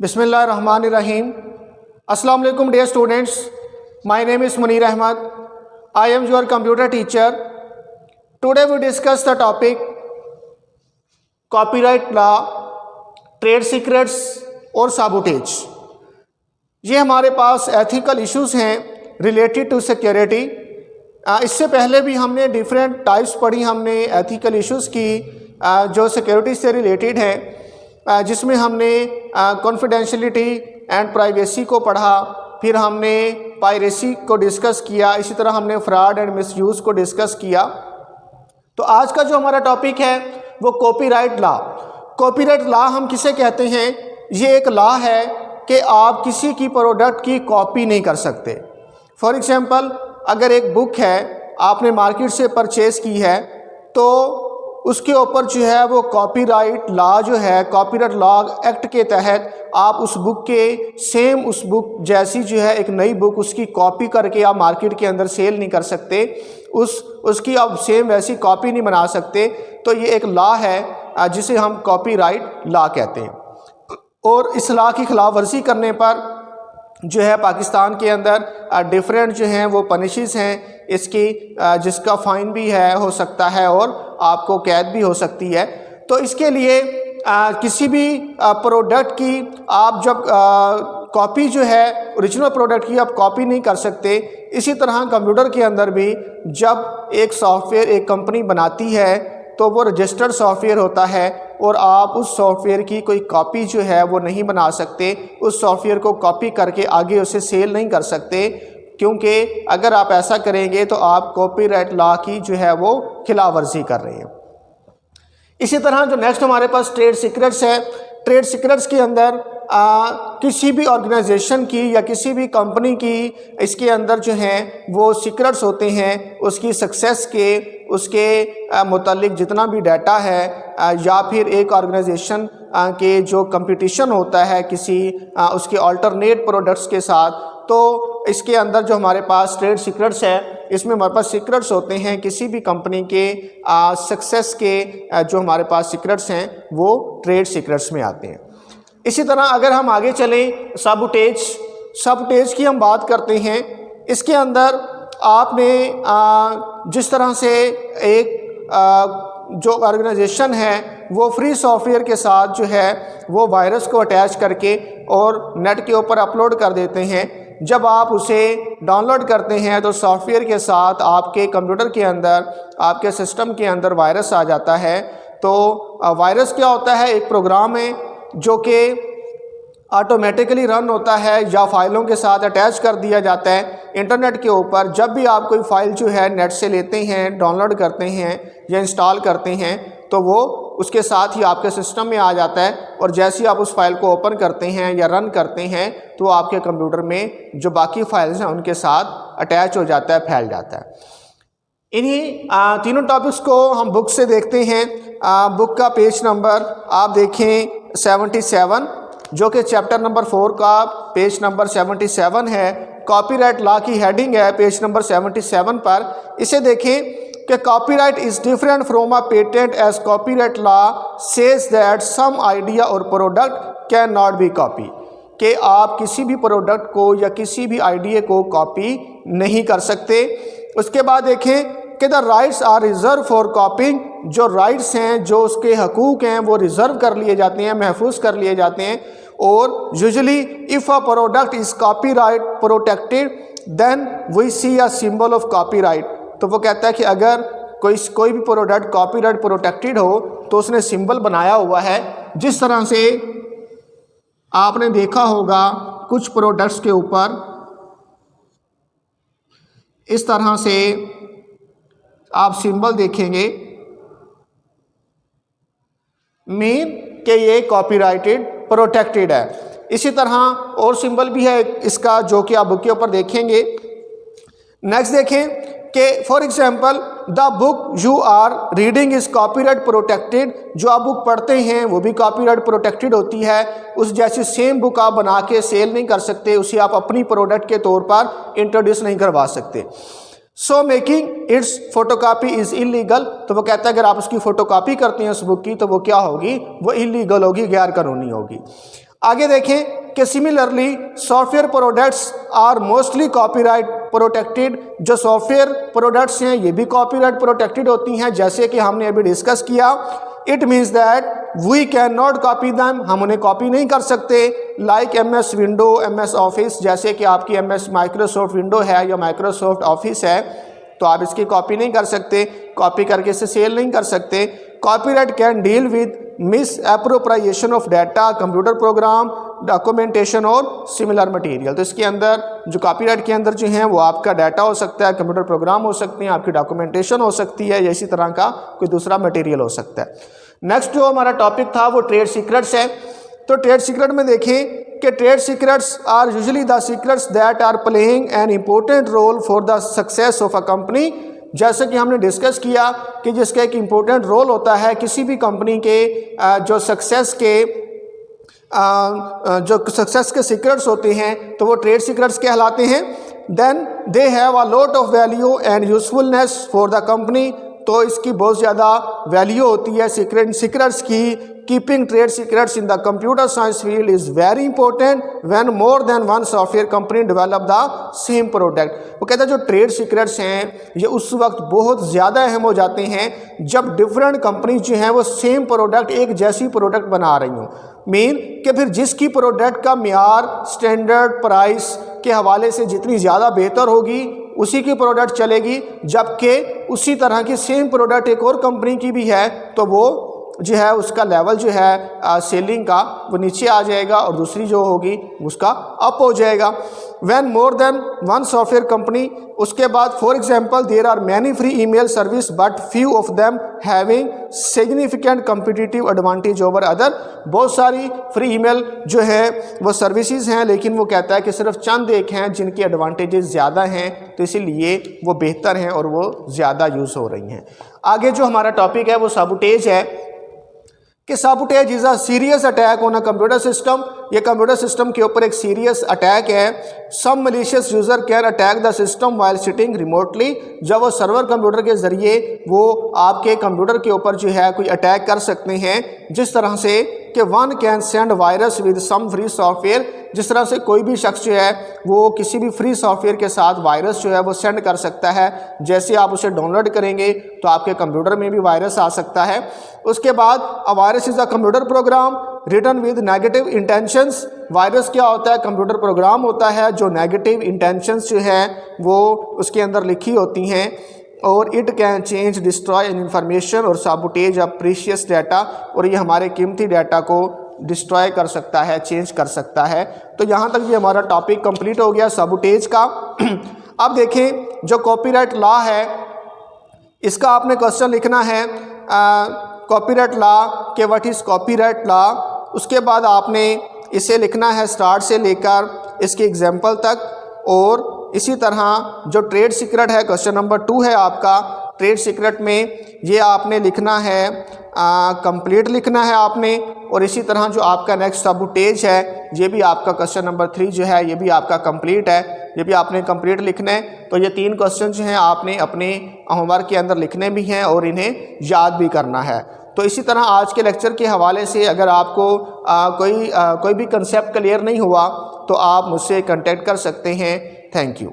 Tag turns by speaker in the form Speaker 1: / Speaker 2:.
Speaker 1: Bismillahirrahmanirrahim. Assalamu alaikum dear students. My name is Munir Ahmad. I am your computer teacher. Today we discuss the topic copyright law, trade secrets और sabotage. ये हमारे पास ethical issues हैं related to security. इससे पहले भी हमने different types पढ़ी हमने एथिकल इश्यूज़ की जो सिक्योरिटी से रिलेटेड है, जिसमें हमने कॉन्फिडेंशियलिटी एंड प्राइवेसी को पढ़ा, फिर हमने पायरेसी को डिस्कस किया, इसी तरह हमने फ्रॉड एंड मिसयूज़ को डिस्कस किया। तो आज का जो हमारा टॉपिक है वो कॉपीराइट लॉ। कॉपीराइट लॉ हम किसे कहते हैं? ये एक लॉ है कि आप किसी की प्रोडक्ट की कॉपी नहीं कर सकते। फॉर एग्ज़ाम्पल, अगर एक बुक है आपने मार्केट से परचेज़ की है तो उसके ऊपर जो है वो कॉपीराइट लॉ जो है, कॉपीराइट लॉ एक्ट के तहत आप उस बुक के सेम उस बुक जैसी जो है एक नई बुक उसकी कॉपी करके आप मार्केट के अंदर सेल नहीं कर सकते, उसकी आप सेम वैसी कॉपी नहीं बना सकते। तो ये एक लॉ है जिसे हम कॉपीराइट लॉ कहते हैं। और इस लॉ की खिलाफ वर्जी करने पर जो है पाकिस्तान के अंदर डिफरेंट जो हैं वो पनिशेस हैं इसकी, जिसका फ़ाइन भी है हो सकता है और आपको कैद भी हो सकती है। तो इसके लिए किसी भी प्रोडक्ट की आप जब कॉपी जो है ओरिजिनल प्रोडक्ट की आप कॉपी नहीं कर सकते। इसी तरह कंप्यूटर के अंदर भी जब एक सॉफ्टवेयर एक कंपनी बनाती है तो वो रजिस्टर्ड सॉफ्टवेयर होता है और आप उस सॉफ्टवेयर की कोई कॉपी जो है वो नहीं बना सकते, उस सॉफ्टवेयर को कॉपी करके आगे उसे सेल नहीं कर सकते, क्योंकि अगर आप ऐसा करेंगे तो आप कॉपीराइट लॉ की जो है वो खिलाफ वर्जी कर रहे हैं। इसी तरह जो नेक्स्ट हमारे पास ट्रेड सीक्रेट्स है, ट्रेड सीक्रेट्स के अंदर किसी भी ऑर्गेनाइजेशन की या किसी भी कंपनी की इसके अंदर जो हैं वो सीक्रेट्स होते हैं, उसकी सक्सेस के उसके मुतालिक जितना भी डाटा है, या फिर एक ऑर्गेनाइजेशन के जो कंपटीशन होता है किसी उसके अल्टरनेट प्रोडक्ट्स के साथ, तो इसके अंदर जो हमारे पास ट्रेड सीक्रेट्स है इसमें हमारे पास सीक्रेट्स होते हैं किसी भी कंपनी के सक्सेस के जो हमारे पास सीक्रेट्स हैं वो ट्रेड सीक्रेट्स में आते हैं। इसी तरह अगर हम आगे चलें सबटेज की हम बात करते हैं। इसके अंदर आपने जिस तरह से एक जो ऑर्गेनाइजेशन है वो फ्री सॉफ्टवेयर के साथ जो है वो वायरस को अटैच करके और नेट के ऊपर अपलोड कर देते हैं। जब आप उसे डाउनलोड करते हैं तो सॉफ्टवेयर के साथ आपके कंप्यूटर के अंदर आपके सिस्टम के अंदर वायरस आ जाता है। तो वायरस क्या होता है? एक प्रोग्राम है जो कि ऑटोमेटिकली रन होता है या फाइलों के साथ अटैच कर दिया जाता है इंटरनेट के ऊपर। जब भी आप कोई फ़ाइल जो है नेट से लेते हैं, डाउनलोड करते हैं या इंस्टॉल करते हैं तो वो उसके साथ ही आपके सिस्टम में आ जाता है, और जैसे ही आप उस फाइल को ओपन करते हैं या रन करते हैं तो आपके कंप्यूटर में जो बाकी फाइल्स हैं उनके साथ अटैच हो जाता है, फैल जाता है। इन्हीं तीनों टॉपिक्स को हम बुक से देखते हैं। बुक का पेज नंबर आप देखें 77, जो कि चैप्टर नंबर 4 का पेज नंबर 77 है। कॉपीराइट लॉ की हेडिंग है पेज नंबर 77 पर। इसे देखें कि copyright is different from a patent as copyright law says that some idea और product can not be copy, कि आप किसी भी प्रोडक्ट को या किसी भी आइडिया को कॉपी नहीं कर सकते। उसके बाद देखें कि the rights are reserve for copying, जो राइट्स हैं जो उसके हकूक़ हैं वो रिज़र्व कर लिए जाते हैं, महफूज कर लिए जाते हैं। और usually if a product is copyright protected then we see a symbol of copyright. तो वो कहता है कि अगर कोई भी प्रोडक्ट कॉपीराइट प्रोटेक्टेड हो तो उसने सिंबल बनाया हुआ है। जिस तरह से आपने देखा होगा कुछ प्रोडक्ट्स के ऊपर इस तरह से आप सिंबल देखेंगे मीन कि ये कॉपीराइटेड प्रोटेक्टेड है। इसी तरह और सिंबल भी है इसका जो कि आप बुक के ऊपर देखेंगे। नेक्स्ट देखें कि for example the book you are reading is copyright protected, जो आप बुक पढ़ते हैं वो भी कॉपीराइट प्रोटेक्टेड होती है। उस जैसी सेम बुक आप बना के सेल नहीं कर सकते, उसे आप अपनी प्रोडक्ट के तौर पर इंट्रोड्यूस नहीं करवा सकते। So making it's photocopy is illegal, तो वो कहता है अगर आप उसकी फ़ोटोकॉपी करते हैं उस बुक की तो वो क्या होगी? वो इलीगल होगी, गैर कानूनी होगी। आगे देखें कि similarly software products are mostly copyright protected. जो सॉफ्टवेयर प्रोडक्ट्स हैं ये भी कॉपीराइट प्रोटेक्टेड होती हैं, जैसे कि हमने अभी डिस्कस किया। It means that we can not copy them, हम उन्हें कॉपी नहीं कर सकते। Like MS window, MS office, जैसे कि आपकी MS माइक्रोसॉफ्ट विंडो है या माइक्रोसॉफ्ट ऑफिस है, तो आप इसकी कॉपी नहीं कर सकते, कॉपी करके इसे सेल नहीं कर सकते। Copyright can deal with miss appropriation of data, computer program, documentation और सिमिलर मटेरियल। तो इसके अंदर जो कॉपीराइट के अंदर जो है वो आपका डाटा हो सकता है, कंप्यूटर प्रोग्राम हो सकते हैं, आपकी डॉक्यूमेंटेशन हो सकती है, या इसी तरह का कोई दूसरा मटेरियल हो सकता है। नेक्स्ट जो हमारा टॉपिक था वो ट्रेड सीक्रेट्स है। तो ट्रेड सीक्रेट में देखें कि trade secrets are usually the secrets that are playing an important role for the success of a company. जैसे कि हमने डिस्कस किया कि जिसका एक इम्पोर्टेंट रोल होता है किसी भी कंपनी के जो सक्सेस के सीक्रेट्स होते हैं तो वो ट्रेड सीक्रेट्स कहलाते हैं। Then they have a lot of value and usefulness for the company. तो इसकी बहुत ज़्यादा वैल्यू होती है सीक्रेट्स की। Keeping trade secrets in the computer science field is very important when more than one software company develop the same product. वो कहता है जो ट्रेड सीक्रेट्स हैं ये उस वक्त बहुत ज़्यादा अहम हो जाते हैं जब डिफरेंट कंपनी जो हैं वो सेम प्रोडक्ट, एक जैसी प्रोडक्ट बना रही हों। मीन कि फिर जिसकी प्रोडक्ट का म्यार, स्टैंडर्ड, प्राइस के हवाले से जितनी ज़्यादा बेहतर होगी उसी की प्रोडक्ट चलेगी, जबकि उसी तरह की सेम प्रोडक्ट एक और कंपनी की भी है तो वो जो है उसका लेवल जो है सेलिंग का वो नीचे आ जाएगा और दूसरी जो होगी उसका अप हो जाएगा। When more than one software company, उसके बाद for example there are many free email service but few of them having significant competitive advantage over other. बहुत सारी फ्री ईमेल जो है वो सर्विसेज हैं, लेकिन वो कहता है कि सिर्फ चंद एक हैं जिनकी एडवांटेजेस ज़्यादा हैं, तो इसीलिए वो बेहतर हैं और वो ज़्यादा यूज़ हो रही हैं। आगे जो हमारा टॉपिक है वो साबोटेज है कि sabotage is a serious attack on a computer system. ये कंप्यूटर सिस्टम के ऊपर एक सीरियस अटैक है। Some malicious user can attack the system while sitting remotely. जब वो सर्वर कंप्यूटर के ज़रिए वो आपके कंप्यूटर के ऊपर जो है कोई अटैक कर सकते हैं, जिस तरह से कि one can send virus with some free software. जिस तरह से कोई भी शख्स जो है वो किसी भी फ्री सॉफ्टवेयर के साथ वायरस जो है वो सेंड कर सकता है। जैसे आप उसे डाउनलोड करेंगे तो आपके कंप्यूटर में भी वायरस आ सकता है। उसके बाद a virus is a computer program written with negative intentions. Virus क्या होता है? कंप्यूटर प्रोग्राम होता है जो नेगेटिव इंटेंशंस जो है वो उसके अंदर लिखी होती हैं। और it can change, destroy an information और साबोटेज ऑफ प्रीशियस डाटा। और ये हमारे कीमती डाटा को डिस्ट्रॉय कर सकता है, चेंज कर सकता है। तो यहाँ तक ये हमारा टॉपिक कंप्लीट हो गया साबोटेज का। अब देखें जो कॉपीराइट लॉ है इसका आपने क्वेश्चन लिखना है कॉपीराइट लॉ के व्हाट इज़ कॉपीराइट लॉ। उसके बाद आपने इसे लिखना है स्टार्ट से लेकर इसके एग्जाम्पल तक। और इसी तरह जो ट्रेड सीक्रेट है क्वेश्चन नंबर 2 है आपका। ट्रेड सीक्रेट में ये आपने लिखना है कंप्लीट लिखना है आपने। और इसी तरह जो आपका नेक्स्ट साबोटेज है ये भी आपका क्वेश्चन नंबर 3 जो है ये भी आपका कंप्लीट है, ये भी आपने कंप्लीट लिखना है। तो ये 3 क्वेश्चन जो हैं आपने अपने होमवर्क के अंदर लिखने भी हैं और इन्हें याद भी करना है। तो इसी तरह आज के लेक्चर के हवाले से अगर आपको कोई भी कंसेप्ट क्लियर नहीं हुआ तो आप मुझसे कांटेक्ट कर सकते हैं। Thank you.